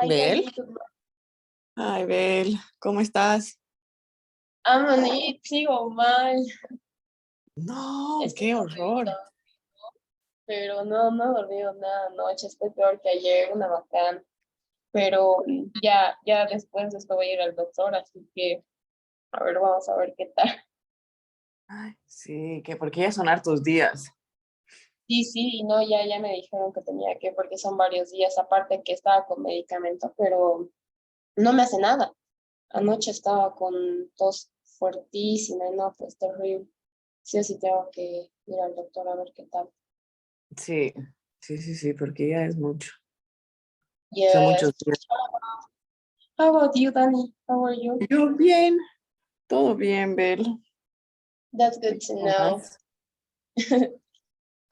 Hi, Bel. Dani, good morning. Ay, Bel, ¿cómo estás? Maní, sigo mal. No, Estoy qué horror. corriendo, pero no he dormido nada anoche. Estoy peor que ayer, una bacán. Pero ya después de esto voy a ir al doctor, así que, a ver, vamos a ver qué tal. Ay, sí, que porque ya son hartos días. Sí, y no, ya me dijeron que tenía que, porque son varios días, aparte que estaba con medicamento, pero no me hace nada. Anoche estaba con tos fuertísima y no, pues terrible. Sí o sí tengo que ir al doctor a ver qué tal. Sí, sí, porque ya es mucho. Son Yes. muchos días. How about you, Danny? How are you? Yo bien, todo bien, Bel. That's good Aquí to know. nomás.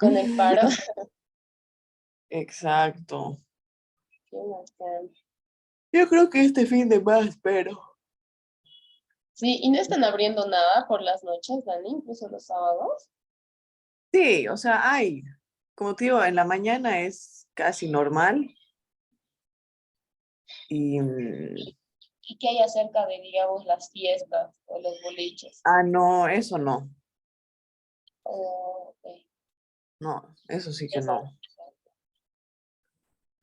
Con el paro. Exacto. Qué bacán. Yo creo que este fin de más, pero. Sí, y no están abriendo nada por las noches, Dani, incluso los sábados. Sí, o sea, hay. Como te digo, en la mañana es casi normal. Y. ¿Y qué hay acerca de, digamos, las fiestas o los boliches? No, eso no. Oh, ok. No, eso sí que Esa- no.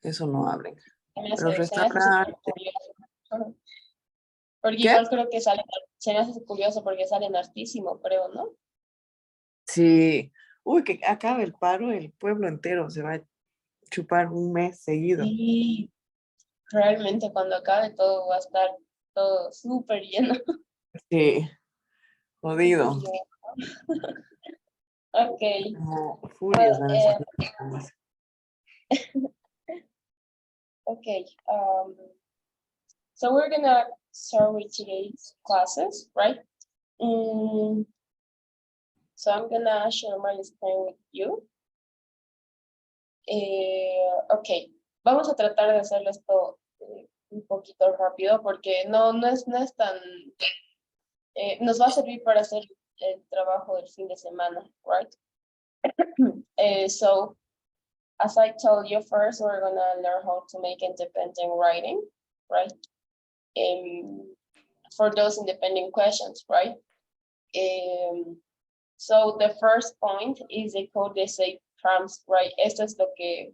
Eso no abren. Pero se me hace súper restaurante. curioso. Ajá. Porque ¿Qué? igual creo que se me hace curioso porque salen hartísimo, creo, ¿no? Sí. Uy, que acabe el paro, el pueblo entero se va a chupar un mes seguido. Sí, realmente cuando acabe todo va a estar todo súper lleno. Sí, Súper jodido. lleno. Ok. Como Well, furias van a salir. okay. So we're gonna start with today's classes, right? Mm, so I'm gonna share my screen with you. Ok, vamos a tratar de hacerlo esto un poquito rápido porque no es tan, nos va a servir para hacer el trabajo del fin de semana, right? So as I told you first, we're gonna learn how to make independent writing, right? For those independent questions, right? So the first point is the code essay prompts, right? Esto es lo que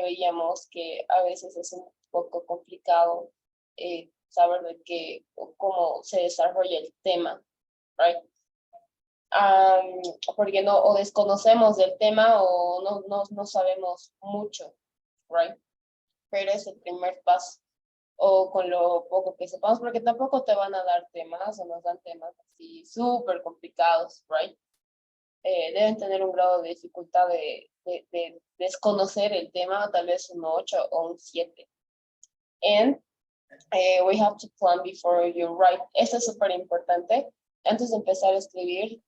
veíamos que a veces es un poco complicado saber de qué o cómo se desarrolla el tema, right? Porque no, o desconocemos del tema o no sabemos mucho, right? Pero es el primer paso. O con lo poco que sepamos, porque tampoco te van a dar temas o nos dan temas así súper complicados, right? Deben tener un grado de dificultad de desconocer el tema, tal vez un 8 o un 7. And we have to plan before you write. Esto es súper importante. Antes de empezar a escribir,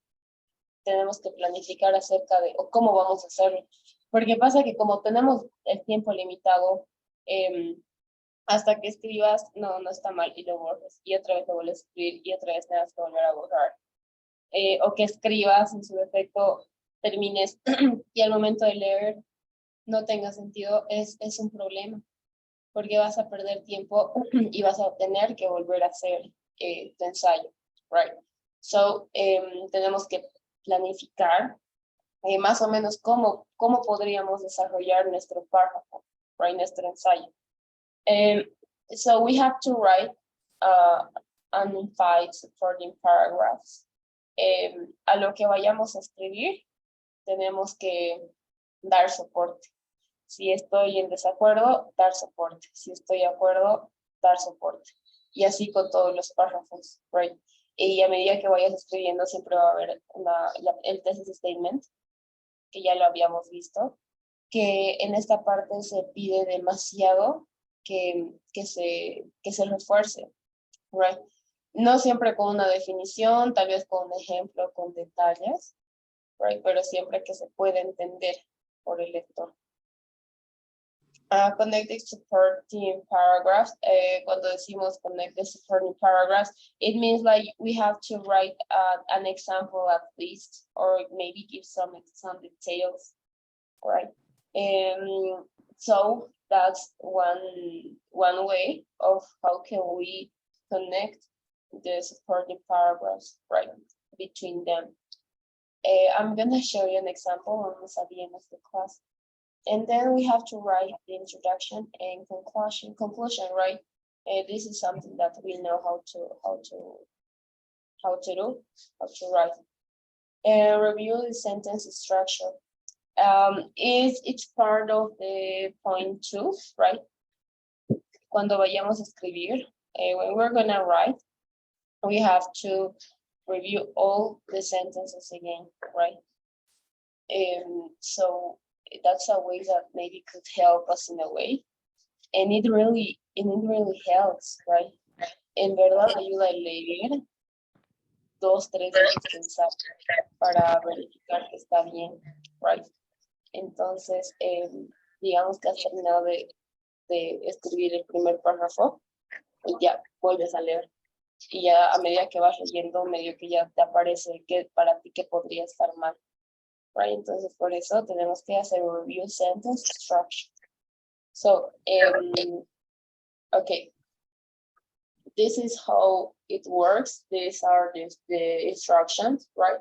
tenemos que planificar acerca de o cómo vamos a hacerlo. Porque pasa que como tenemos el tiempo limitado, hasta que escribas, no está mal y lo borras. Y otra vez lo vuelves a escribir y otra vez tengas que volver a borrar. O que escribas en su defecto, termines y al momento de leer no tenga sentido, es un problema, porque vas a perder tiempo y vas a tener que volver a hacer tu ensayo, right? So, tenemos que planificar más o menos cómo podríamos desarrollar nuestro párrafo, right? Nuestro ensayo. So we have to write on 5 supporting paragraphs. A lo que vayamos a escribir, tenemos que dar soporte. Si estoy en desacuerdo, dar soporte. Si estoy de acuerdo, dar soporte. Y así con todos los párrafos, right? Y a medida que vayas escribiendo, siempre va a haber el thesis statement, que ya lo habíamos visto, que en esta parte se pide demasiado que se refuerce, right? No siempre con una definición, tal vez con un ejemplo, con detalles, right? Pero siempre que se puede entender por el lector. Connected supporting paragraphs. Cuando decimos connected supporting paragraphs, it means like we have to write an example at least, or maybe give some details, right? So that's one way of how can we connect the supporting paragraphs, right, between them. I'm gonna show you an example almost at the end of the class. And then we have to write the introduction and conclusion, right? This is something that we know how to write. And review the sentence structure. It's part of the point 2, right? Cuando vayamos a escribir, when we're gonna write, we have to review all the sentences again, right? So that's a way that maybe could help us in a way. And it really helps, right? En verdad ayuda a leer 2-3 veces pensar para verificar que está bien, right? Entonces, digamos que has terminado de escribir el primer párrafo y ya vuelves a leer. Y ya a medida que vas leyendo, medio que ya te aparece que para ti que podría estar mal. Right? Entonces, por eso tenemos que hacer un review sentence structure. So, okay. This is how it works. These are the instructions, right?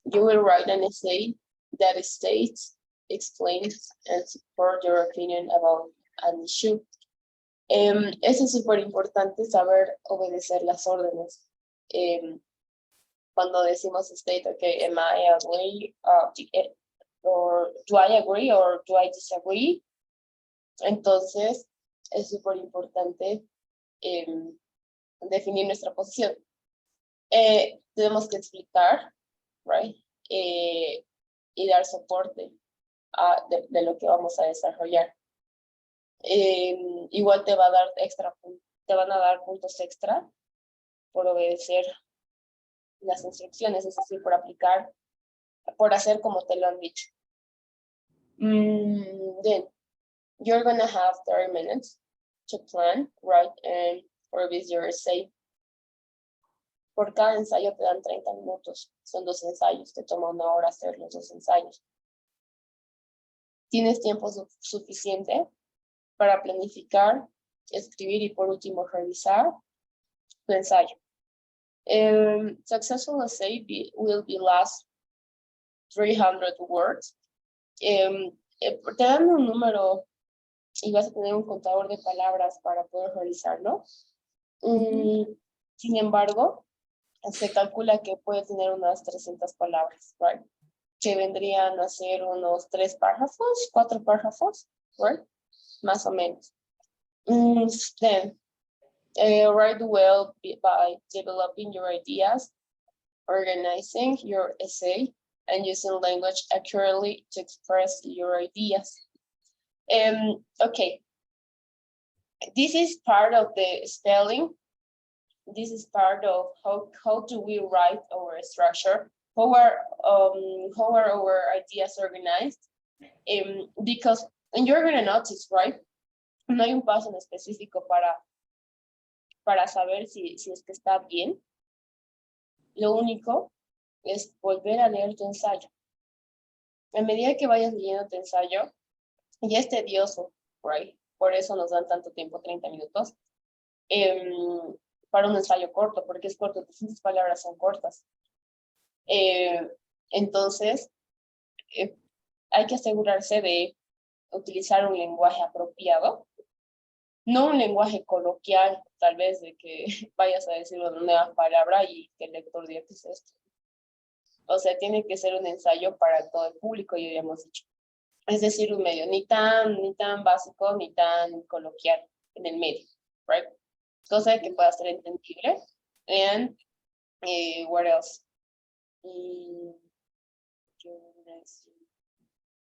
You will write an essay that states, explains, and support your opinion about an issue. Eso es súper importante, saber obedecer las órdenes. Cuando decimos state, okay, am I agree, or do I agree or do I disagree? Entonces, es súper importante definir nuestra posición. Tenemos que explicar, right? Y dar soporte de lo que vamos a desarrollar. Igual te van a dar puntos extra por obedecer las instrucciones, es decir, por hacer como te lo han dicho. Then, you're gonna have 30 minutes to plan, write, and revise your essay. Por cada ensayo te dan 30 minutos. Son 2 ensayos, te toma 1 hora hacer los 2 ensayos. Tienes tiempo suficiente para planificar, escribir y por último revisar tu ensayo. Successful essay will be last 300 words. Te dan un número y vas a tener un contador de palabras para poder realizarlo. Sin embargo, se calcula que puede tener unas 300 palabras, right? Que vendrían a ser unos 3 párrafos, 4 párrafos, right? Más o menos. Then, write well by developing your ideas, organizing your essay, and using language accurately to express your ideas. Okay. This is part of the spelling. This is part of how do we write our structure, how are our ideas organized, because and you're going to notice, right? No hay un paso en específico para saber si es que está bien. Lo único es volver a leer tu ensayo. A medida que vayas leyendo tu ensayo, ya es tedioso, right? Por eso nos dan tanto tiempo, 30 minutos, para un ensayo corto, porque es corto, tus palabras son cortas. Entonces, hay que asegurarse de utilizar un lenguaje apropiado, no un lenguaje coloquial, tal vez de que vayas a decir una nueva palabra y que el lector diga qué es esto. O sea, tiene que ser un ensayo para todo el público, ya habíamos dicho. Es decir, un medio ni tan básico, ni tan coloquial, en el medio, right? Cosa que pueda ser entendible. And what else?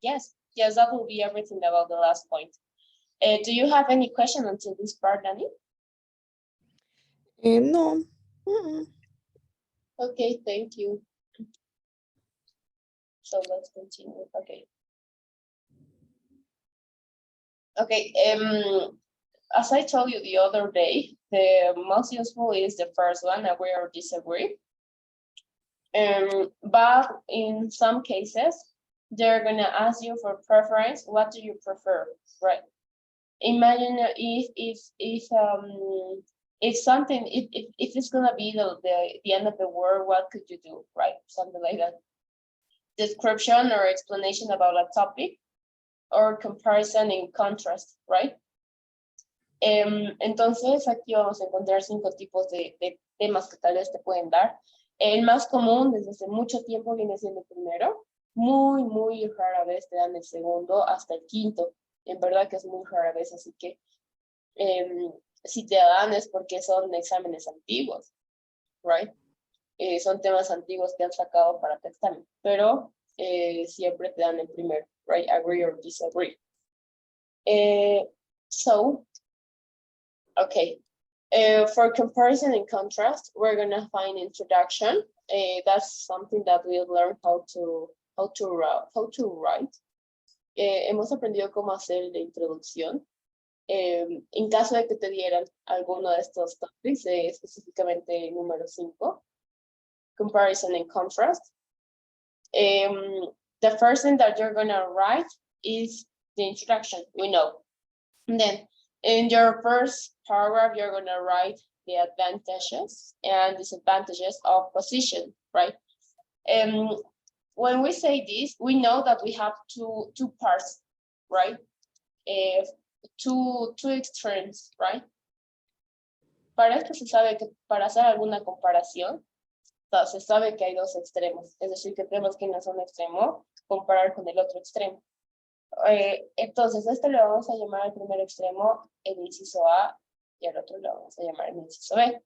Yes, that will be everything about the last point. Do you have any question until this part, Dani? No. Okay, thank you. So let's continue. Okay, as I told you the other day, the most useful is the first one, agree or disagree. But in some cases, they're gonna ask you for preference. What do you prefer? right? Imagine if something, if it's gonna be the end of the world, what could you do, right? Something like that. Description or explanation about a topic, or comparison and contrast, right? Entonces aquí vamos a encontrar 5 tipos de temas que tal vez te pueden dar. El más común desde hace mucho tiempo viene siendo el primero. Muy rara vez te dan el segundo hasta el quinto. En verdad que es muy rara vez, así que si te dan es porque son exámenes antiguos, right? Son temas antiguos que han sacado para tu examen, pero siempre te dan el primero, right? Agree or disagree. So, okay. For comparison and contrast, we're gonna find introduction. That's something that we'll learn how to write. Hemos aprendido cómo hacer la introducción. En caso de que te dieran alguno de estos topics, específicamente número 5, comparison and contrast. The first thing that you're gonna write is the introduction, we know. And then in your first paragraph, you're gonna write the advantages and disadvantages of position, right? When we say this, we know that we have two parts, right? Two extremes, right? Para esto se sabe que para hacer alguna comparación, se sabe que hay dos extremos, es decir, que tenemos que irnos a un extremo, comparar con el otro extremo. Entonces, este le vamos a llamar al primer extremo el inciso A y al otro le vamos a llamar el inciso B.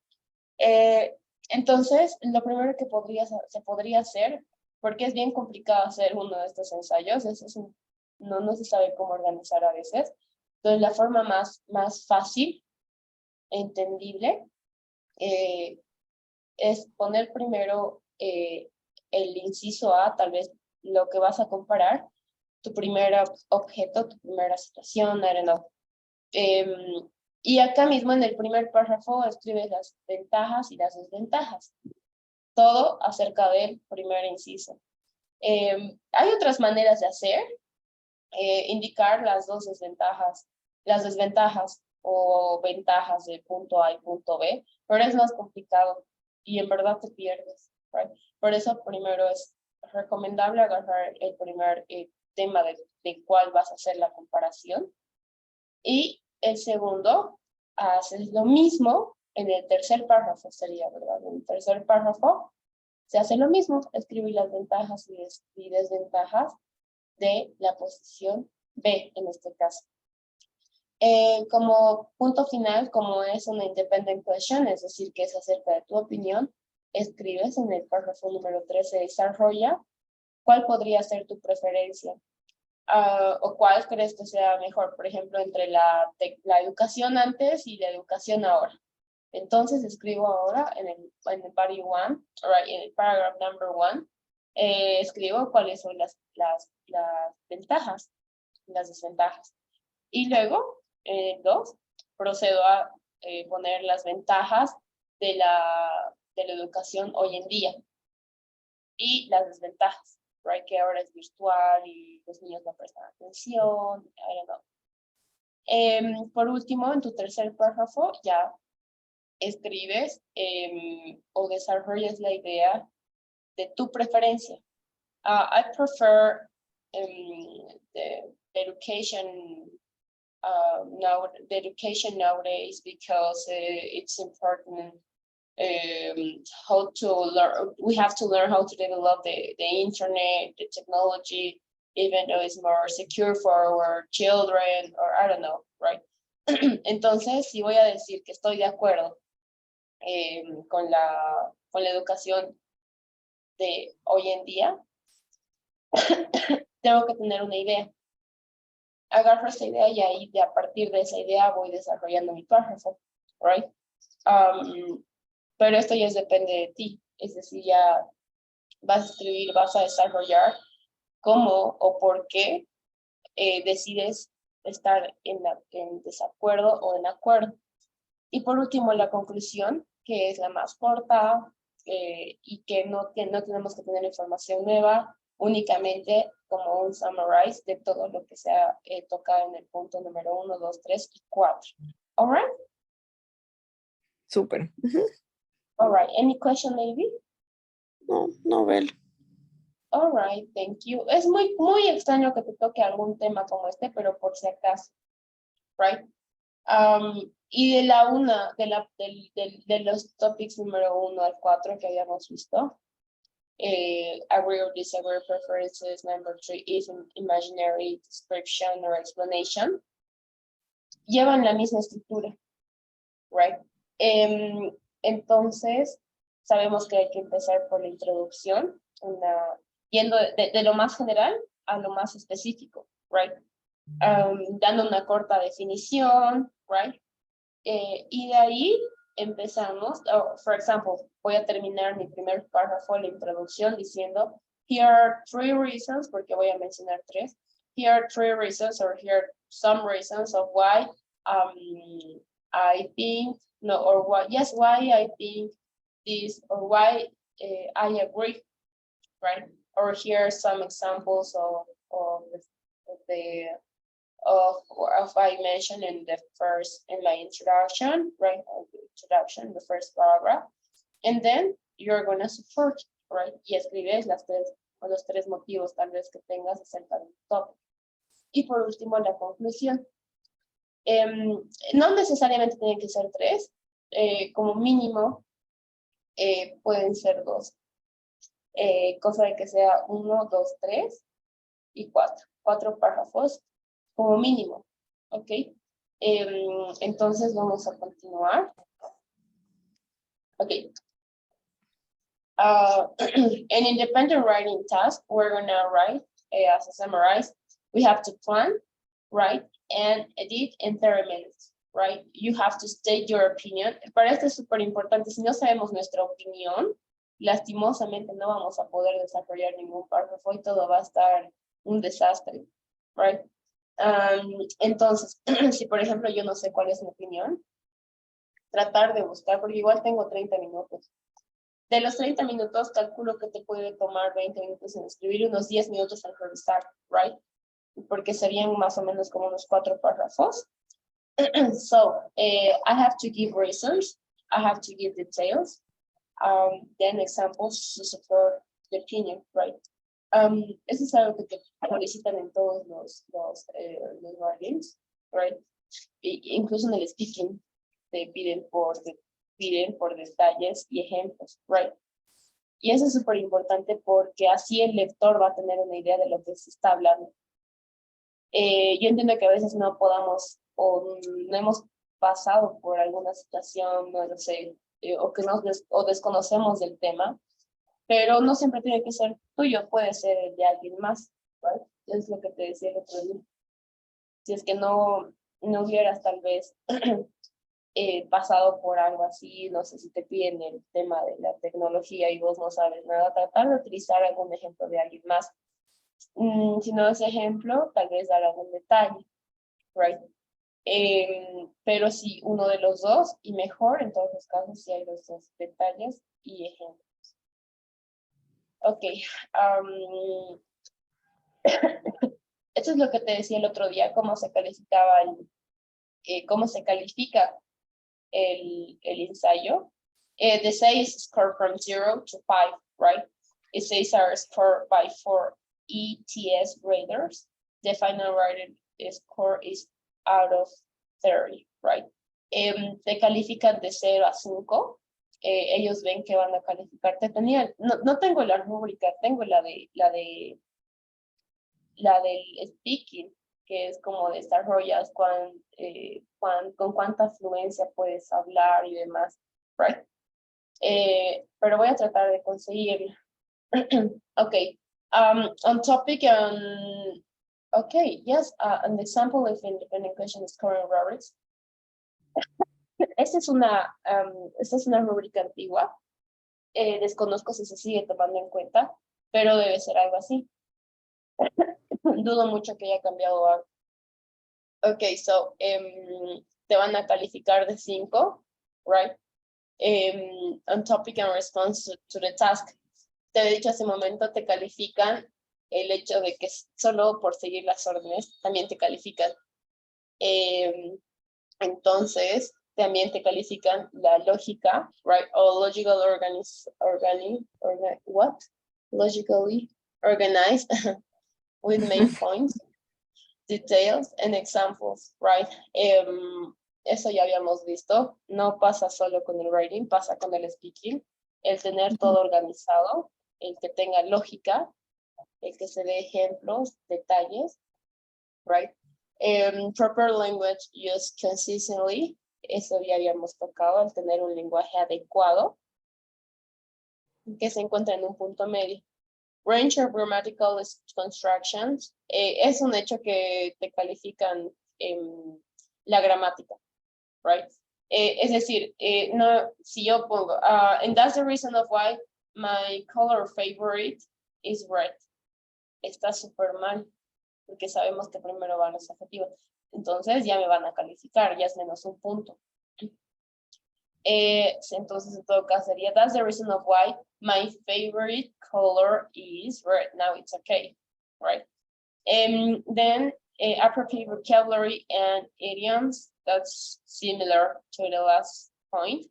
Entonces, lo primero que se podría hacer, porque es bien complicado hacer uno de estos ensayos, no se sabe cómo organizar a veces, entonces la forma más fácil, entendible, es poner primero el inciso A, tal vez lo que vas a comparar, tu primer objeto, tu primera situación, I don't know. Y acá mismo en el primer párrafo escribes las ventajas y las desventajas. Todo acerca del primer inciso. Hay otras maneras de hacer, indicar las desventajas o ventajas de punto A y punto B, pero es más complicado y en verdad te pierdes, right? Por eso primero es recomendable agarrar el primer tema de cuál vas a hacer la comparación, y el segundo haces lo mismo en el tercer párrafo, sería, ¿verdad? En el tercer párrafo se hace lo mismo, escribir las ventajas y desventajas de la posición B en este caso. Como punto final, como es una independent question, es decir, que es acerca de tu opinión, escribes en el párrafo número 13, desarrolla cuál podría ser tu preferencia, o cuál crees que sea mejor, por ejemplo, entre la educación antes y la educación ahora. Entonces escribo ahora en el body 1, right, en el paragraph number 1, escribo cuáles son las ventajas, las desventajas. Y luego, 2, procedo a poner las ventajas de la educación hoy en día y las desventajas, right, que ahora es virtual y los niños no prestan atención, I don't know. Por último, en tu tercer párrafo ya escribes o desarrollas la idea de tu preferencia. I prefer the education nowadays because it's important how to learn. We have to learn how to develop the internet, the technology, even though it's more secure for our children, or I don't know, right? Entonces, si voy a decir que estoy de acuerdo con la educación de hoy en día, tengo que tener una idea. Agarro esa idea y ahí a partir de esa idea voy desarrollando mi párrafo, right? Pero esto ya depende de ti, es decir, ya vas a escribir, vas a desarrollar cómo o por qué decides estar en desacuerdo o en acuerdo. Y por último, la conclusión, que es la más corta y que no tenemos que tener información nueva únicamente como un summarize de todo lo que se ha tocado en el punto número 1, 2, 3 y 4. All right? Súper. All right. Any question, maybe? No, no, Bel. All right, thank you. Es muy extraño que te toque algún tema como este, pero por si acaso, right? Y de la una, de los topics número 1 al 4 que habíamos visto, agree or disagree, preferences, number 3 is imaginary description or explanation, llevan la misma estructura, right? Entonces, sabemos que hay que empezar por la introducción, yendo de lo más general a lo más específico, right? Dando una corta definición, right? Y de ahí empezamos, for example, voy a terminar mi primer párrafo, la introducción, diciendo, here are 3 reasons, porque voy a mencionar 3, here are 3 reasons, or here are some reasons of why I think, no, or why, yes, why I think this, or why I agree, right? Or here are some examples of I mentioned in my introduction, right? The first paragraph. And then you're going to support, right? Y escribes los 3 motivos tal vez que tengas acerca del tópico. Y por último, la conclusión. No necesariamente tienen que ser 3, como mínimo pueden ser 2. Cosa de que sea 1, 2, 3 y 4. 4 párrafos como mínimo, ¿ok? Entonces vamos a continuar. Ok. An independent writing task, we're gonna write, as a summarize, we have to plan, write, and edit in 30 minutes, right? You have to state your opinion. Para esto es súper importante, si no sabemos nuestra opinión, lastimosamente no vamos a poder desarrollar ningún párrafo y todo va a estar un desastre, right? Entonces, si por ejemplo yo no sé cuál es mi opinión, tratar de buscar, porque igual tengo 30 minutos. De los 30 minutos, calculo que te puede tomar 20 minutos en escribir, unos 10 minutos en revisar, right? Porque serían más o menos como unos 4 párrafos. So, I have to give reasons, I have to give details, then examples to support the opinion, right? Eso es algo que te solicitan en todos los writings, right? Incluso en el speaking te piden por detalles y ejemplos, right? Y eso es súper importante porque así el lector va a tener una idea de lo que se está hablando. Yo entiendo que a veces no podamos o no hemos pasado por alguna situación, no lo sé, o que o desconocemos del tema, pero no siempre tiene que ser tuyo, puede ser el de alguien más, ¿right? Es lo que te decía el otro día. Si es que no hubieras tal vez pasado por algo así, no sé si te piden el tema de la tecnología y vos no sabes nada, tratar de utilizar algún ejemplo de alguien más. Si no es ejemplo, tal vez dar algún detalle, right? Pero si uno de los dos, y mejor en todos los casos, si hay los dos detalles y ejemplos. Ok. Esto es lo que te decía el otro día, cómo se calificaba cómo se califica el ensayo. The essays score from 0 to 5, right? Essays are scored by 4 ETS graders. The final writing score is out of 30, right? Te califican de 0 a 5. Ellos ven que van a calificarte. No tengo la rúbrica, tengo la del speaking, que es como desarrollas con cuánta fluencia puedes hablar y demás, right? Pero voy a tratar de conseguirlo. Okay, on topic, okay, yes, an example of independent question scoring rubrics. Esta es una rúbrica antigua. Desconozco si se sigue tomando en cuenta, pero debe ser algo así. Dudo mucho que haya cambiado algo. Okay, so te van a calificar de 5, right? On topic and response to the task. Te he dicho hace un momento, te califican el hecho de que solo por seguir las órdenes también te califican. Entonces, también te califican la lógica, right? O logical logically organized with main points, details, and examples, right? Eso ya habíamos visto. No pasa solo con el writing, pasa con el speaking. El tener todo organizado, el que tenga lógica, el que se dé ejemplos, detalles, right? Proper language used consistently, eso ya habíamos tocado, el tener un lenguaje adecuado, que se encuentra en un punto medio. Range of grammatical constructions, es un hecho que te califican la gramática, right? Es decir, no, si yo pongo, and that's the reason of why my color favorite is red. Está súper mal, porque sabemos que primero van los adjetivos. Entonces ya me van a calificar, ya es menos un punto. Entonces en todo caso sería, that's the reason of why my favorite color is red. Now it's okay, right? Then appropriate vocabulary and idioms, that's similar to the last point.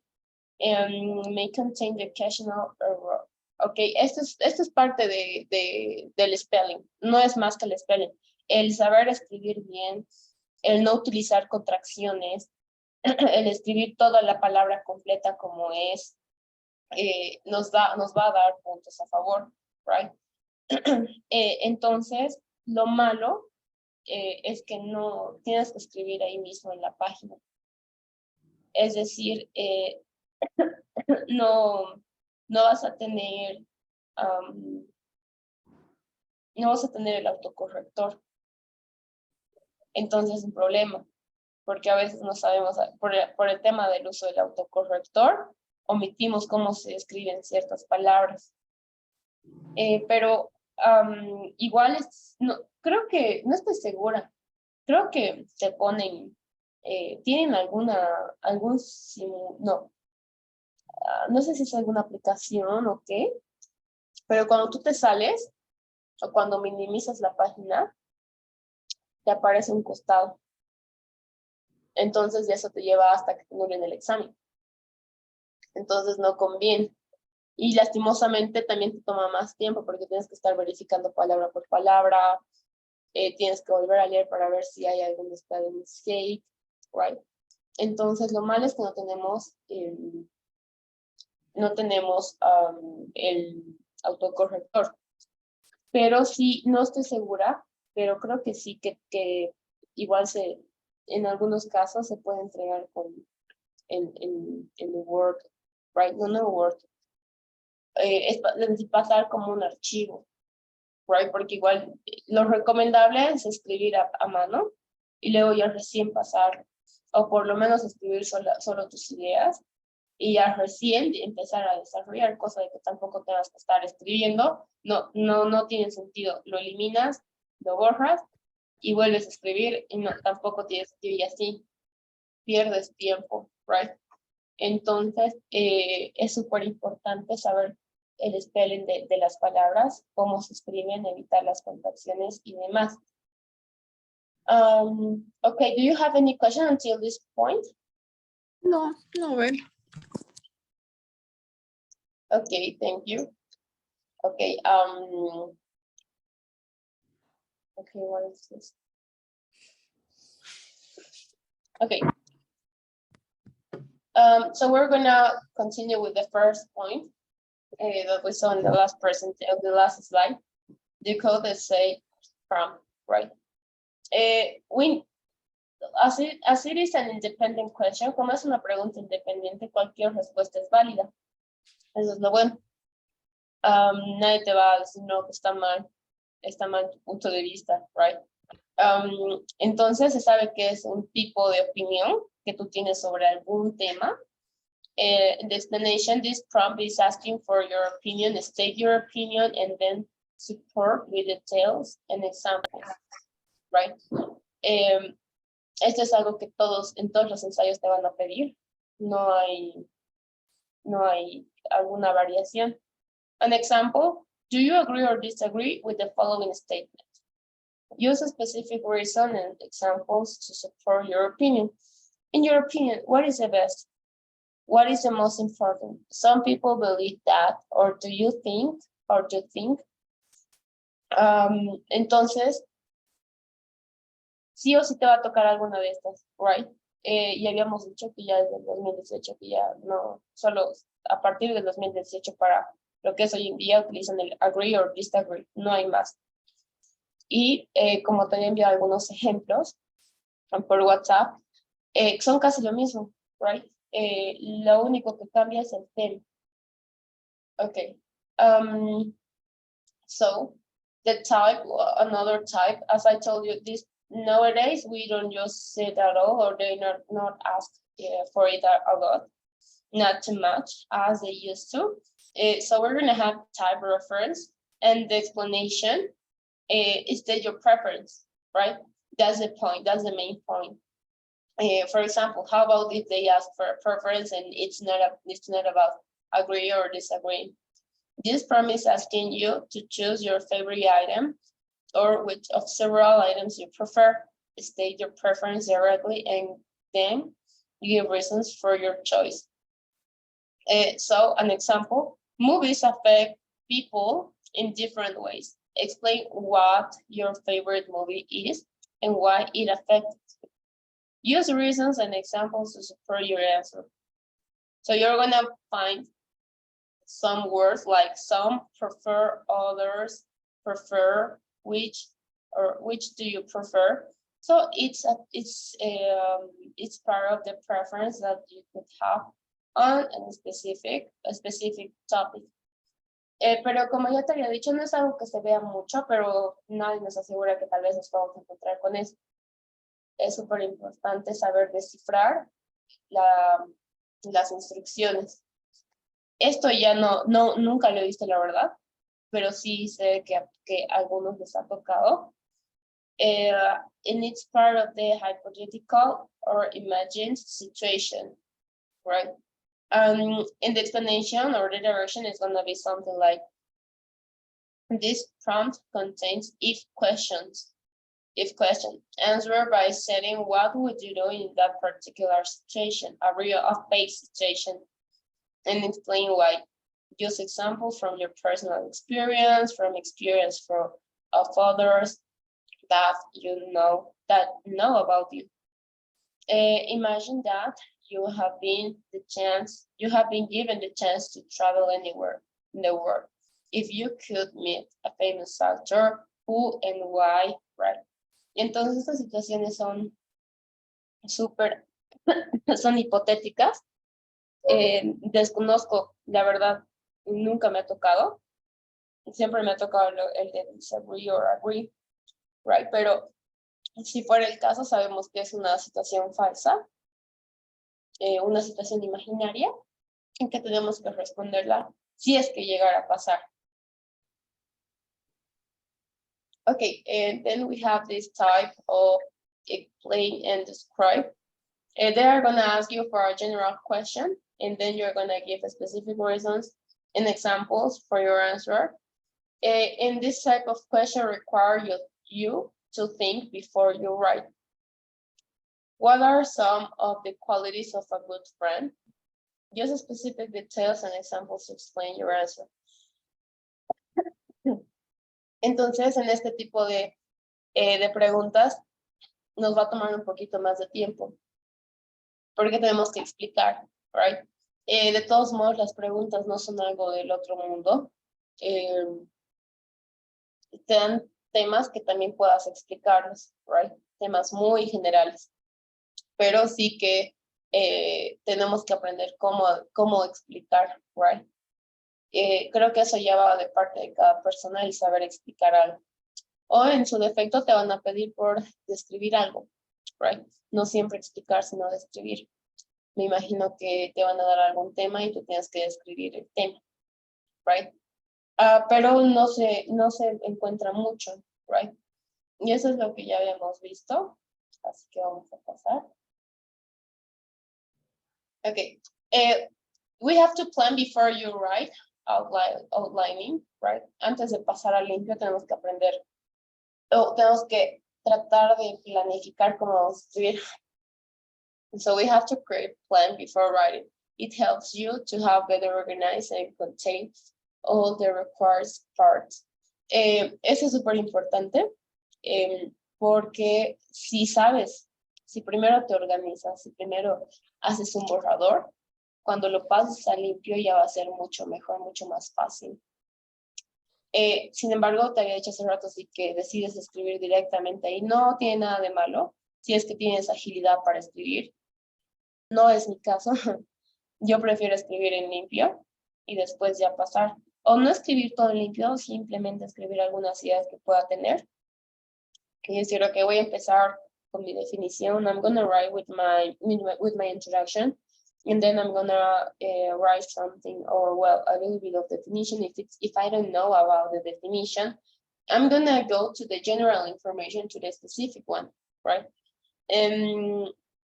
May contain the occasional error. Ok, esto es parte del spelling, no es más que el spelling. El saber escribir bien, el no utilizar contracciones, el escribir toda la palabra completa como es, nos va a dar puntos a favor, right? Entonces, lo malo es que no tienes que escribir ahí mismo en la página. Es decir, no vas a tener no vas a tener el autocorrector. Entonces es un problema, porque a veces no sabemos, por el tema del uso del autocorrector, omitimos cómo se escriben ciertas palabras. Pero igual creo que, no estoy segura, creo que te ponen, tienen no sé si es alguna aplicación o qué, pero cuando tú te sales, o cuando minimizas la página, te aparece un costado. Entonces, eso te lleva hasta que te anulen el examen. Entonces, no conviene. Y lastimosamente también te toma más tiempo porque tienes que estar verificando palabra por palabra. Tienes que volver a leer para ver si hay algún spelling mistake, right? Entonces, lo malo es que no tenemos el autocorrector. Pero sí, no estoy segura, pero creo que sí, que igual en algunos casos se puede entregar en Word, right? No Word. Es pasar como un archivo, right? Porque igual lo recomendable es escribir a mano y luego ya recién pasar, o por lo menos escribir solo tus ideas y ya recién empezar a desarrollar, cosa de que tampoco tengas que estar escribiendo, no tiene sentido, lo eliminas, lo borras y vuelves a escribir y tampoco tienes que escribir así, pierdes tiempo, right? Entonces, es súper importante saber el spelling de las palabras, cómo se escriben, evitar las contracciones y demás. Okay, do you have any question until this point? No, ven. Okay, thank you. Okay, okay, what is this? Okay. So we're gonna continue with the first point that we saw in the last slide. The code that say from, right? As it is an independent question, como es una pregunta independiente, cualquier respuesta es válida. Eso es lo bueno. Nadie te va a decir, no, que está mal tu punto de vista, right? Entonces se sabe que es un tipo de opinión que tú tienes sobre algún tema. In the explanation, this prompt is asking for your opinion, state your opinion, and then support with details and examples, right? Esto es algo que en todos los ensayos te van a pedir. No hay alguna variación. An example, Do you agree or disagree with the following statement? Use a specific reason and examples to support your opinion. In your opinion, what is the best? What is the most important? Some people believe that, or do you think, or do you think? Entonces, sí o sí te va a tocar alguna de estas, right? Y habíamos dicho que ya desde el 2018, que ya no, solo a partir del 2018 para lo que es hoy en día utilizan el agree or disagree, no hay más. Y como te he enviado algunos ejemplos por WhatsApp, son casi lo mismo, right? Lo único que cambia es el tema. Okay. So the type, another type, as I told you, this nowadays we don't just say it at all, or they not ask for it a lot, not too much as they used to. So we're gonna have type reference, and the explanation is that your preference, right? That's the point. That's the main point. For example, how about if they ask for a preference and it's not about agree or disagree? This prompt is asking you to choose your favorite item or which of several items you prefer. State your preference directly and then give reasons for your choice. So an example, movies affect people in different ways. Explain what your favorite movie is and why it affects you. Use reasons and examples to support your answer. So you're gonna find some words like some, prefer, others, prefer, which, or which do you prefer? So it's part of the preference that you could have on a specific topic. Pero como ya te había dicho, no es algo que se vea mucho, pero nadie nos asegura que tal vez nos vamos a encontrar con eso. Es súper importante saber descifrar las instrucciones. Esto ya nunca lo he visto, la verdad, pero sí sé que a algunos les ha tocado. And it's part of the hypothetical or imagined situation, right? In the explanation or the direction is going to be something like, this prompt contains if questions. If question, answer by saying what would you do in that particular situation, a real of base situation, and explain why. Use examples from your personal experience, from experience of others that you know about you. Imagine that you have been given the chance to travel anywhere in the world. If you could meet a famous actor, who and why, right? Entonces estas situaciones son son hipotéticas. Desconozco, la verdad, nunca me ha tocado. Siempre me ha tocado el de disagree or agree, right? Pero si fuera el caso, sabemos que es una situación falsa, una situación imaginaria, en que tenemos que responderla si es que llegara a pasar. Okay, and then we have this type of explain and describe. They are going to ask you for a general question, and then you're going to give specific reasons and examples for your answer. And this type of question requires you to think before you write. What are some of the qualities of a good friend? Use specific details and examples to explain your answer. Entonces, en este tipo de preguntas, nos va a tomar un poquito más de tiempo, porque tenemos que explicar, right? De todos modos, las preguntas no son algo del otro mundo. Te dan temas que también puedas explicarlos, right? Temas muy generales. Pero sí que tenemos que aprender cómo explicar, right? Creo que eso ya va de parte de cada persona y saber explicar algo. O en su defecto te van a pedir por describir algo, right? No siempre explicar, sino describir. Me imagino que te van a dar algún tema y tú tienes que describir el tema, right? Pero no se encuentra mucho, right? Y eso es lo que ya habíamos visto. Así que vamos a pasar. Okay. We have to plan before you write. outlining, right? Antes de pasar al limpio tenemos que aprender, o tenemos que tratar de planificar cómo vamos a escribir. So we have to create a plan before writing. It helps you to have better organized and contain all the required parts. Eso es súper importante, porque si sabes, si primero te organizas, si primero haces un borrador, cuando lo pases a limpio ya va a ser mucho mejor, mucho más fácil. Sin embargo, te había dicho hace rato, sí, que decides escribir directamente ahí. No tiene nada de malo si es que tienes agilidad para escribir. No es mi caso. Yo prefiero escribir en limpio y después ya pasar. O no escribir todo en limpio, simplemente escribir algunas ideas que pueda tener. Que yo quiero que voy a empezar con mi definición. I'm going to write with my introduction. And then I'm gonna write something, or well, a little bit of definition. If I don't know about the definition, I'm gonna go to the general information, to the specific one, right?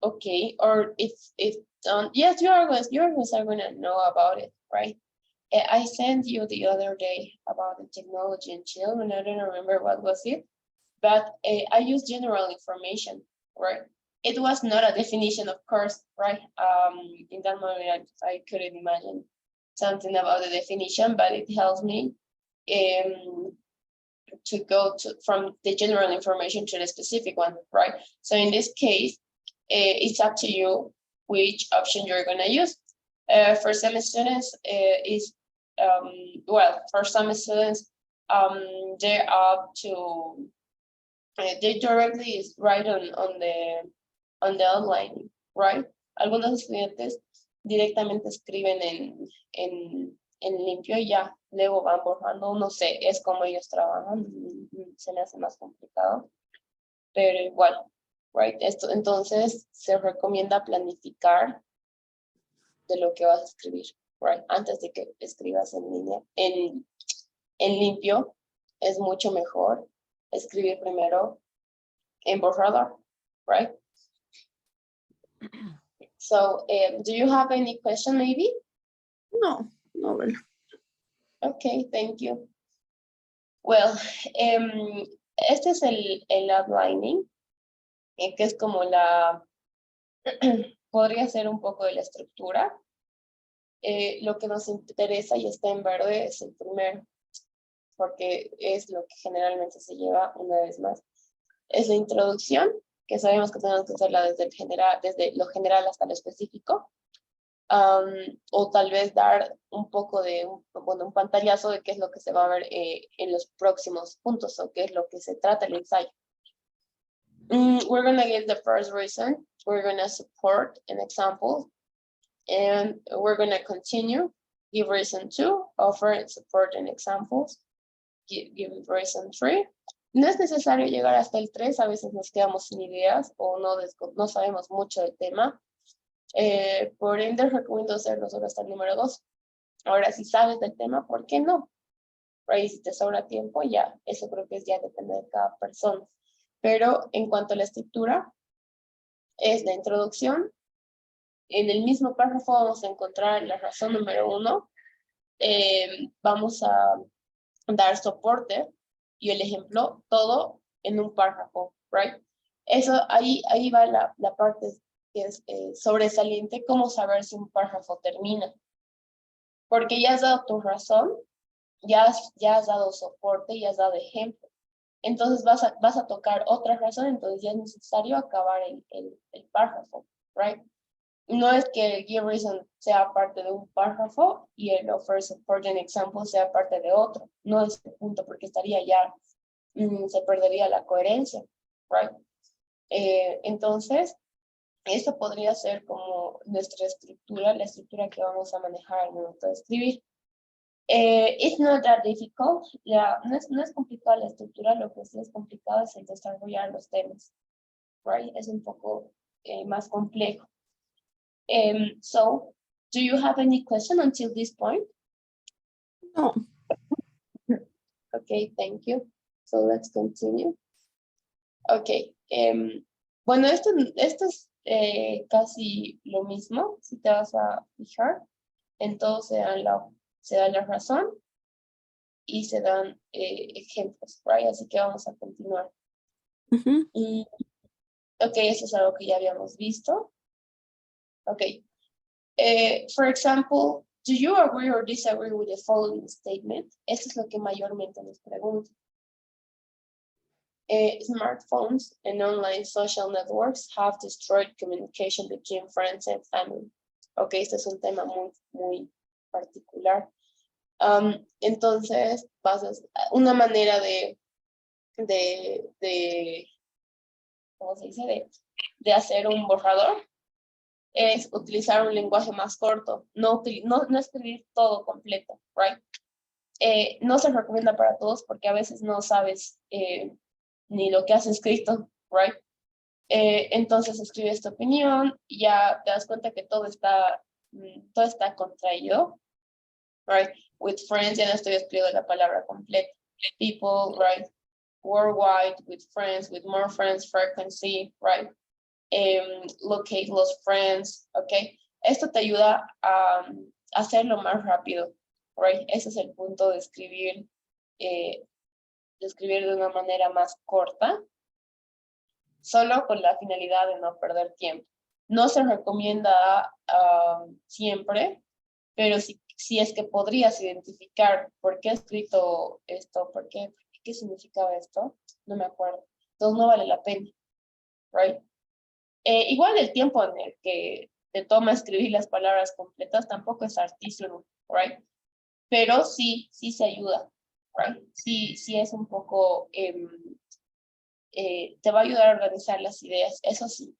Okay, or if yes, you guys are gonna know about it, right? I sent you the other day about the technology and children. I don't remember what was it, but I used general information, right? It was not a definition, of course, right? In that moment, I couldn't imagine something about the definition, but it helps me to go from the general information to the specific one, right? So in this case, it's up to you which option you're going to use. For some students, for some students, they're up to, they directly write on the outline, right? Algunos estudiantes directamente escriben en limpio y ya, luego van borrando, no sé, es como ellos trabajan, se me hace más complicado, pero igual, right? Entonces, se recomienda planificar de lo que vas a escribir, right? Antes de que escribas en línea, en limpio, es mucho mejor escribir primero en borrador, right? So, do you have any question maybe? No, well. Okay, thank you. Well, este es el outlining, que es como podría ser un poco de la estructura. Lo que nos interesa y está en verde es el primero, porque es lo que generalmente se lleva, una vez más. Es la introducción, que sabemos que tenemos que hacerla desde lo general hasta lo específico. O tal vez dar un poco de un pantallazo de qué es lo que se va a ver en los próximos puntos, o qué es lo que se trata el ensayo. We're going to give the first reason, we're going to support an example, and we're going to continue, give reason 2, offer support and examples, give reason 3. No es necesario llegar hasta el 3, a veces nos quedamos sin ideas o no sabemos mucho del tema. Por ende, recomiendo hacerlo solo hasta el número 2. Ahora, si sabes del tema, ¿por qué no? Right? Si te sobra tiempo, ya, eso creo que ya depende de cada persona. Pero en cuanto a la estructura, es la introducción. En el mismo párrafo vamos a encontrar la razón número 1. Vamos a dar soporte y el ejemplo, todo en un párrafo, right? Eso, ahí va la parte que es sobresaliente, cómo saber si un párrafo termina. Porque ya has dado tu razón, ya has dado soporte, ya has dado ejemplo. Entonces vas a tocar otra razón, entonces ya es necesario acabar el párrafo, right? No es que el give reason sea parte de un párrafo y el offer support and example sea parte de otro. No es el punto, porque estaría ya, se perdería la coherencia, right? Entonces, esto podría ser como nuestra estructura, la estructura que vamos a manejar al momento de escribir. It's not that difficult. No es complicada la estructura, lo que sí es complicado es el desarrollar los temas, right? Es un poco más complejo. So, do you have any question until this point? No. Okay, thank you. So let's continue. Okay. Bueno, esto es casi lo mismo, si te vas a fijar. En todo se dan se da la razón y se dan ejemplos, right? Así que vamos a continuar. Y, ok, eso es algo que ya habíamos visto. Ok. For example, do you agree or disagree with the following statement? Esto es lo que mayormente nos preguntan. Smartphones and online social networks have destroyed communication between friends and family. Ok, este es un tema muy particular. Entonces, una manera ¿cómo se dice? De hacer un borrador es utilizar un lenguaje más corto, no escribir todo completo, right? No se recomienda para todos porque a veces no sabes ni lo que has escrito, right? Entonces escribes tu opinión y ya te das cuenta que todo está contraído, right? With friends, ya no estoy escribiendo la palabra completa. People, right? Worldwide, with friends, with more friends, frequency, right? Locate los friends, okay? Esto te ayuda a hacerlo más rápido, right? Ese es el punto de escribir de una manera más corta, solo con la finalidad de no perder tiempo. No se recomienda siempre, pero si es que podrías identificar por qué he escrito esto, qué significaba esto, no me acuerdo. Entonces no vale la pena, right? Igual el tiempo en el que te toma escribir las palabras completas tampoco es artísimo, right? Pero sí se ayuda, right? Sí es un poco, te va a ayudar a organizar las ideas, eso sí.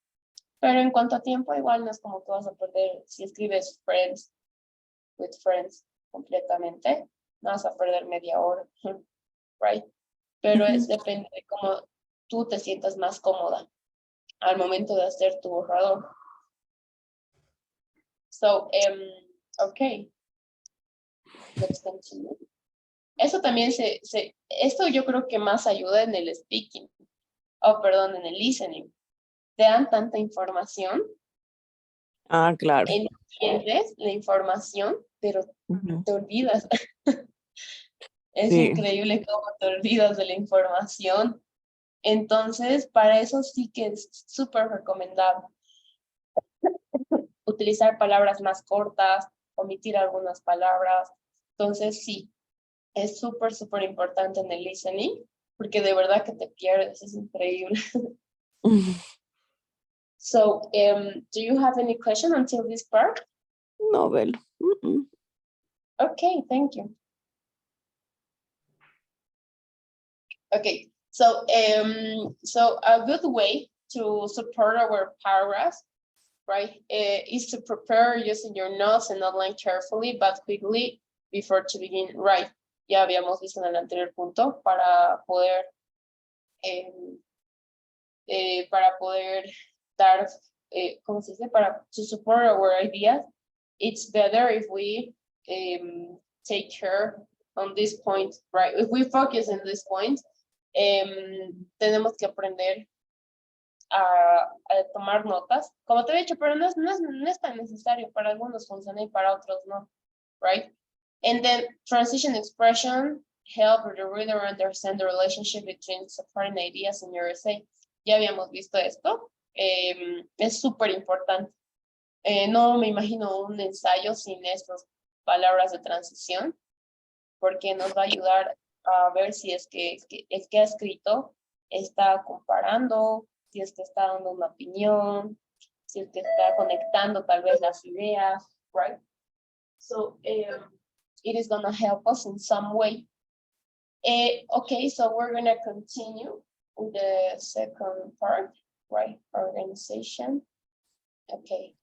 Pero en cuanto a tiempo, igual no es como que vas a perder, si escribes friends, with friends completamente, no vas a perder media hora, right? Pero depende de cómo tú te sientas más cómoda al momento de hacer tu borrador. So, okay. Let's continue. Eso también esto yo creo que más ayuda en el speaking. En el listening. Te dan tanta información. Claro. Entiendes la información, pero te olvidas. Es increíble cómo te olvidas de la información. Entonces, para eso sí que es súper recomendable utilizar palabras más cortas, omitir algunas palabras. Entonces, sí, es súper importante en el listening, porque de verdad que te pierdes, es increíble. So, do you have any question until this part? No, Bel. Okay, thank you. Okay, so a good way to support our paragraphs, right, is to prepare using your notes and outline carefully but quickly before to begin, right? Ya habíamos visto en el anterior punto para poder dar, ¿cómo se dice? To support our ideas, it's better if we take care on this point, right? If we focus on this point, tenemos que aprender a tomar notas. Como te he dicho, pero no es tan necesario. Para algunos funciona y para otros no, right? And then transition expression help the reader understand the relationship between supporting ideas in your essay. Ya habíamos visto esto. Es súper importante. No me imagino un ensayo sin estas palabras de transición, porque nos va a ayudar a ver si es que el que ha escrito está comparando, si es que está dando una opinión, si es que está conectando tal vez las ideas, right? So, it is going to help us in some way. Okay, so we're going to continue with the second part, right? Organization. Okay.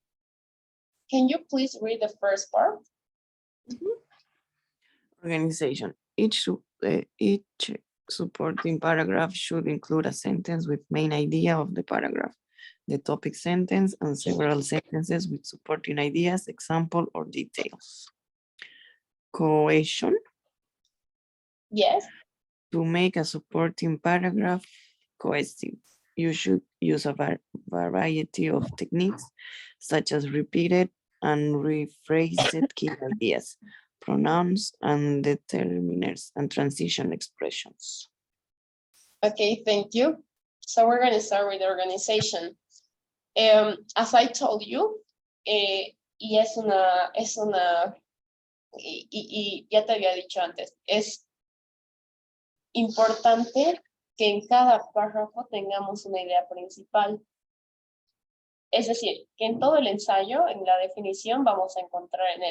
Can you please read the first part? Organization. Each supporting paragraph should include a sentence with main idea of the paragraph, the topic sentence, and several sentences with supporting ideas, example, or details. Cohesion. Yes. To make a supporting paragraph cohesive, you should use a variety of techniques, such as repeated and rephrased key ideas, pronouns, and determiners and transition expressions. Okay, thank you. So we're going to start with the organization. As I told you, y ya te había dicho antes, es importante que en cada párrafo tengamos una idea principal. Es decir, que en todo el ensayo, en la definición, vamos a encontrar, en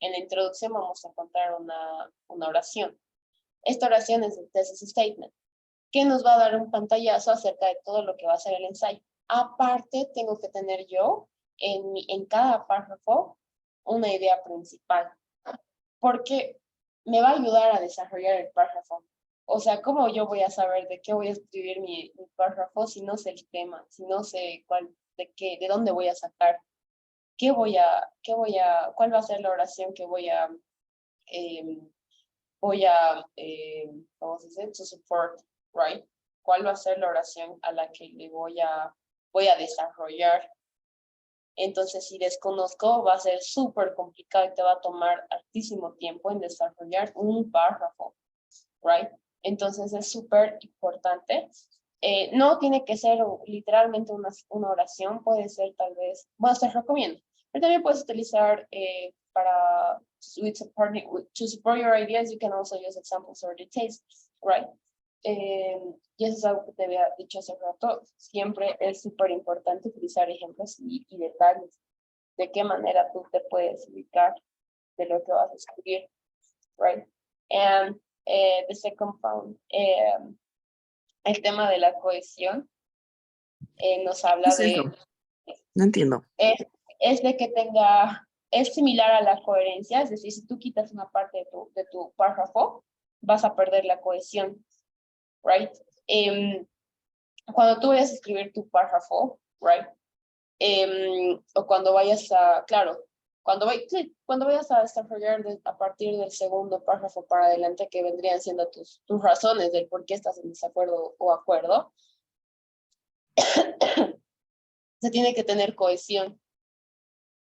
la introducción vamos a encontrar una oración. Esta oración es el thesis statement, que nos va a dar un pantallazo acerca de todo lo que va a ser el ensayo. Aparte, tengo que tener yo en cada párrafo una idea principal, porque me va a ayudar a desarrollar el párrafo. O sea, ¿cómo yo voy a saber de qué voy a escribir mi párrafo si no sé el tema, si no sé de dónde voy a sacar, cuál va a ser la oración que ¿cómo se dice? To support, right? ¿Cuál va a ser la oración a la que le voy a desarrollar? Entonces, si desconozco, va a ser súper complicado y te va a tomar hartísimo tiempo en desarrollar un párrafo, right? Entonces, es súper importante. No tiene que ser literalmente una oración, puede ser tal vez, bueno, te recomiendo, pero también puedes utilizar to support your ideas, you can also use examples or details, right? Y eso es algo que te había dicho hace rato, siempre es súper importante utilizar ejemplos y detalles, de qué manera tú te puedes ubicar de lo que vas a escribir, right? And the second point, el tema de la cohesión, nos habla ¿Qué es eso? No entiendo. es de que es similar a la coherencia, es decir, si tú quitas una parte de tu párrafo, vas a perder la cohesión, right? Cuando tú vayas a escribir tu párrafo, right? O cuando vayas cuando vayas a desarrollar a partir del segundo párrafo para adelante, que vendrían siendo tus razones del por qué estás en desacuerdo o acuerdo, se tiene que tener cohesión.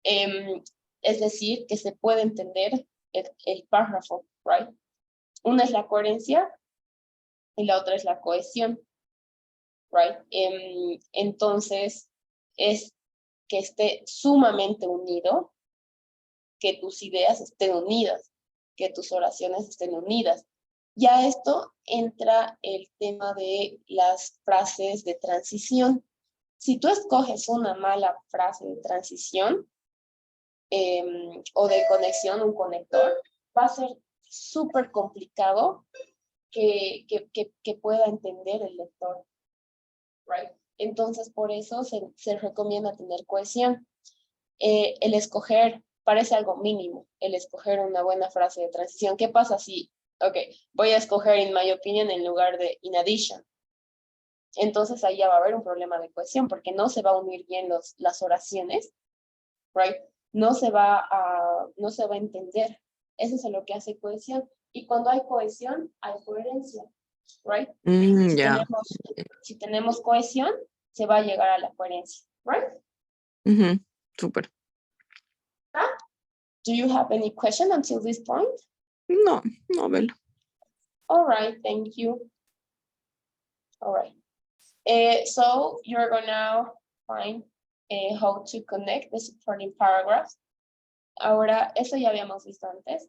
Es decir, que se puede entender el párrafo, right? Una es la coherencia y la otra es la cohesión, right? Entonces, es que esté sumamente unido, que tus ideas estén unidas, que tus oraciones estén unidas. Ya esto entra el tema de las frases de transición. Si tú escoges una mala frase de transición o de conexión, un conector, va a ser súper complicado que pueda entender el lector, right? Entonces, por eso se recomienda tener cohesión. El escoger parece algo mínimo, el escoger una buena frase de transición. ¿Qué pasa si, voy a escoger in my opinion en lugar de in addition? Entonces ahí ya va a haber un problema de cohesión porque no se va a unir bien las oraciones, right? No se va a entender. Eso es lo que hace cohesión. Y cuando hay cohesión, hay coherencia, right? Si tenemos cohesión, se va a llegar a la coherencia, right? Super. Do you have any question until this point? No, Bel. All right, thank you. All right. So you're gonna find how to connect the supporting paragraphs. Ahora, eso ya habíamos visto antes,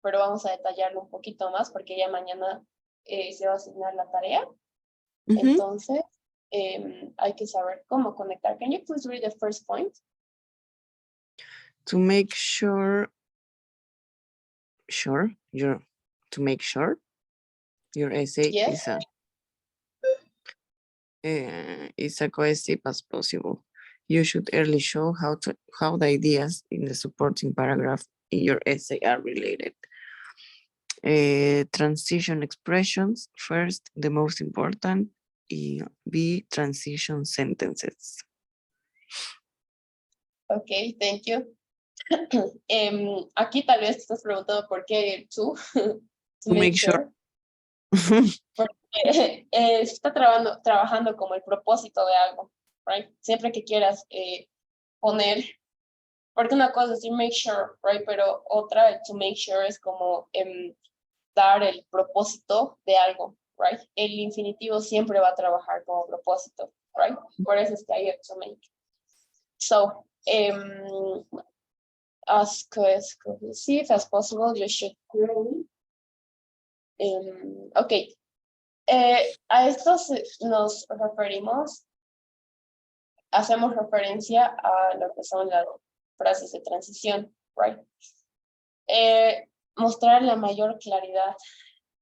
pero vamos a detallarlo un poquito más porque ya mañana se va a asignar la tarea. Entonces, hay que saber cómo conectar. Can you please read the first point? To make sure your essay is a cohesive as possible. You should early show how the ideas in the supporting paragraph in your essay are related. Transition expressions, first, the most important, B, transition sentences. Okay, thank you. Aquí tal vez te estás preguntando por qué tú. To make sure. Porque está trabajando como el propósito de algo, right? Siempre que quieras poner Porque una cosa es decir make sure, right? Pero otra, to make sure, es como dar el propósito de algo, right? El infinitivo siempre va a trabajar como propósito, right? Por eso es que hay to make. So, as cohesive as possible, you should clearly. Ok. A esto nos referimos, hacemos referencia a lo que son las frases de transición, right? Mostrar la mayor claridad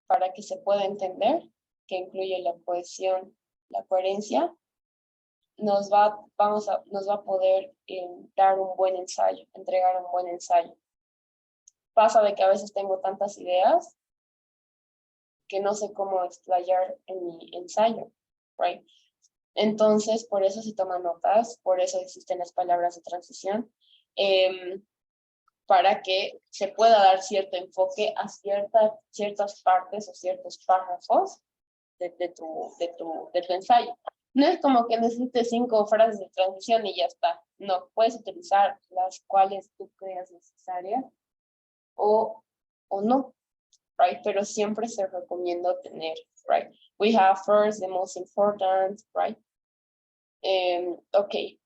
para que se pueda entender, que incluye la cohesión, la coherencia, nos va a poder dar un buen ensayo, entregar un buen ensayo. Pasa de que a veces tengo tantas ideas que no sé cómo explayar en mi ensayo, right? Entonces, por eso se toman notas, por eso existen las palabras de transición, para que se pueda dar cierto enfoque a ciertas partes o ciertos párrafos de tu ensayo. No es como que necesites 5 frases de transición y ya está. No, puedes utilizar las cuales tú creas necesarias o no, right? Pero siempre se recomienda tener, right? We have first, the most important, right? Okay.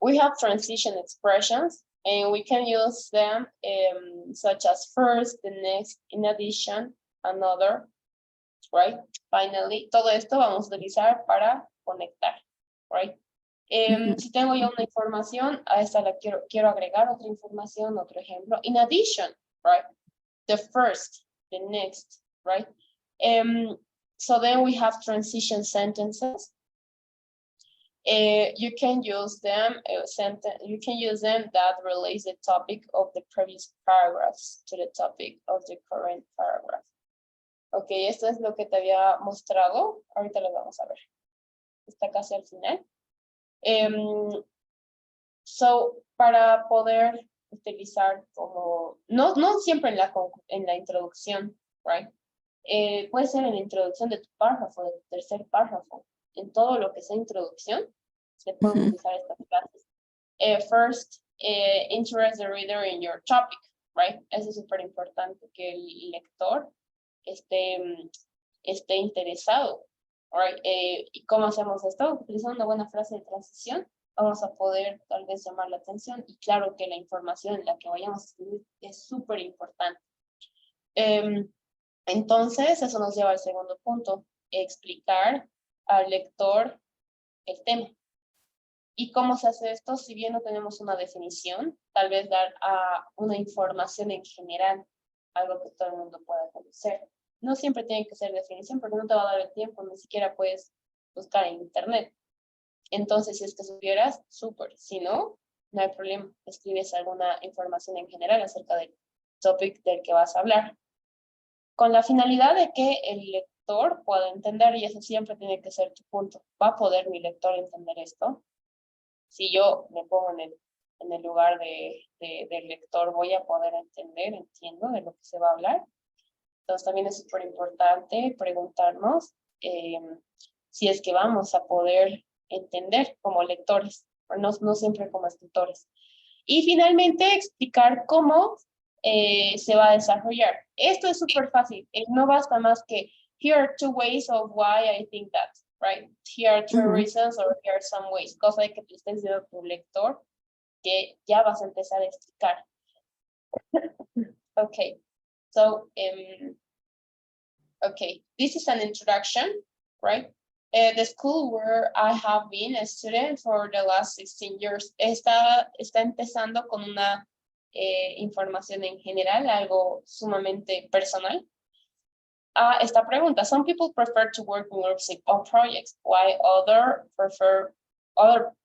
We have transition expressions, and we can use them such as first, the next, in addition, another, right? Finally, todo esto vamos a utilizar para conectar, right? Si tengo ya una información, a esta la quiero agregar otra información, otro ejemplo. In addition, right? The first, the next, right? So then we have transition sentences. You can use them that relates the topic of the previous paragraphs to the topic of the current paragraph. Ok, esto es lo que te había mostrado. Ahorita lo vamos a ver. Está casi al final. So, para poder utilizar como, no siempre en la introducción, right? Puede ser en la introducción de tu párrafo, de tu tercer párrafo. En todo lo que sea introducción, se pueden utilizar estas frases. First, interest the reader in your topic, right? Eso es súper importante, que el lector esté interesado, right? ¿Y cómo hacemos esto? Utilizando una buena frase de transición, vamos a poder tal vez llamar la atención, y claro que la información en la que vayamos a escribir es súper importante. Entonces, eso nos lleva al segundo punto, explicar al lector el tema. ¿Y cómo se hace esto? Si bien no tenemos una definición, tal vez dar una información en general, algo que todo el mundo pueda conocer. No siempre tiene que ser definición, porque no te va a dar el tiempo, ni siquiera puedes buscar en internet. Entonces, si es que supieras, súper. Si no, no hay problema. Escribes alguna información en general acerca del topic del que vas a hablar, con la finalidad de que el lector pueda entender, y eso siempre tiene que ser tu punto. ¿Va a poder mi lector entender esto? Si yo me pongo en el lugar del lector, voy a poder entiendo de lo que se va a hablar. Entonces también es súper importante preguntarnos si es que vamos a poder entender como lectores, no siempre como escritores. Y finalmente explicar cómo se va a desarrollar. Esto es súper fácil. No basta más que here are 2 ways of why I think that, right? Here are 3 reasons, or here are some ways. Cosa de que tú estés diciendo a tu lector que ya vas a empezar a explicar. Okay, so, okay, this is an introduction, right? The school where I have been a student for the last 16 years está empezando con una información en general, algo sumamente personal. Esta pregunta, some people prefer to work in groups or projects, while other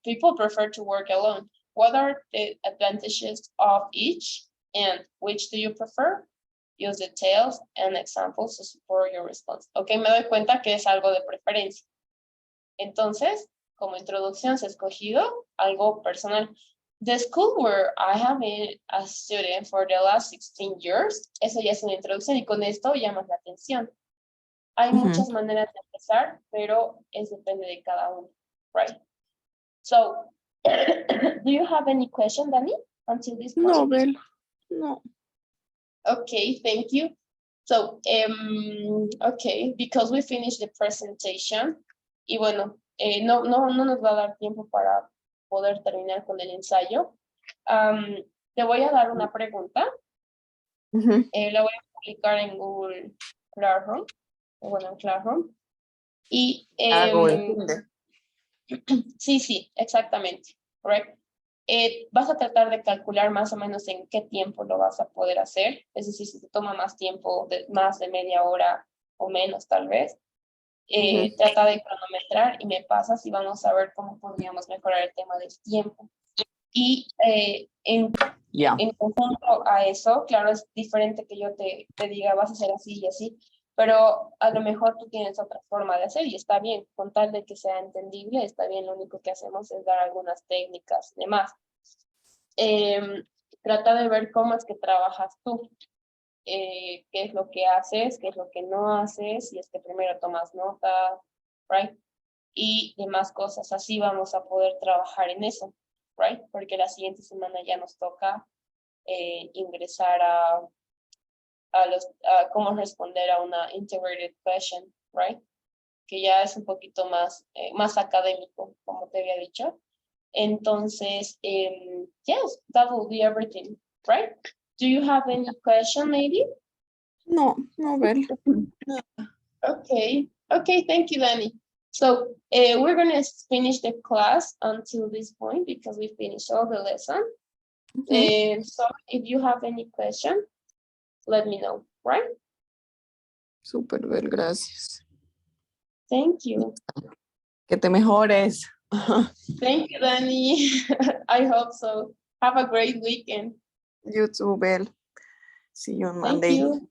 people prefer to work alone. What are the advantages of each, and which do you prefer? Use details and examples to support your response. Ok, me doy cuenta que es algo de preferencia. Entonces, como introducción se ha escogido algo personal. The school where I have been a student for the last 16 years, eso ya es una introducción, y con esto llamas la atención. Hay muchas maneras de empezar, pero depende de cada uno, right? So, Do you have any question, Danny, until this point? No, Bel. No. Okay, thank you. So, okay, because we finished the presentation, y bueno, no nos va a dar tiempo para poder terminar con el ensayo. Te voy a dar una pregunta. La voy a publicar en Google Classroom, bueno, en Classroom. Y sí, exactamente, correcto. Vas a tratar de calcular más o menos en qué tiempo lo vas a poder hacer. Es decir, si te toma más tiempo, más de media hora o menos tal vez. Trata de cronometrar y me pasas y vamos a ver cómo podríamos mejorar el tema del tiempo. Y en conjunto a eso, claro, es diferente que yo te diga vas a hacer así y así, pero a lo mejor tú tienes otra forma de hacer y está bien, con tal de que sea entendible, está bien, lo único que hacemos es dar algunas técnicas y demás. Trata de ver cómo es que trabajas tú, qué es lo que haces, qué es lo que no haces, si es que primero tomas nota, right? Y demás cosas, así vamos a poder trabajar en eso, right? Porque la siguiente semana ya nos toca ingresar a cómo responder a una integrated question, right? Que ya es un poquito más, más académico, como te había dicho. Entonces, yes, that will be everything, right? Do you have any question, maybe? No, Bel. Okay, thank you, Danny. So we're going to finish the class until this point because we finished all the lesson. So if you have any question, let me know, right? Super, Bel, gracias. Thank you. Que te mejores. Thank you, Danny. I hope so. Have a great weekend. You too, Bel. See you on Thank Monday. you.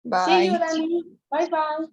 Bye. See you, Danny. Bye-bye.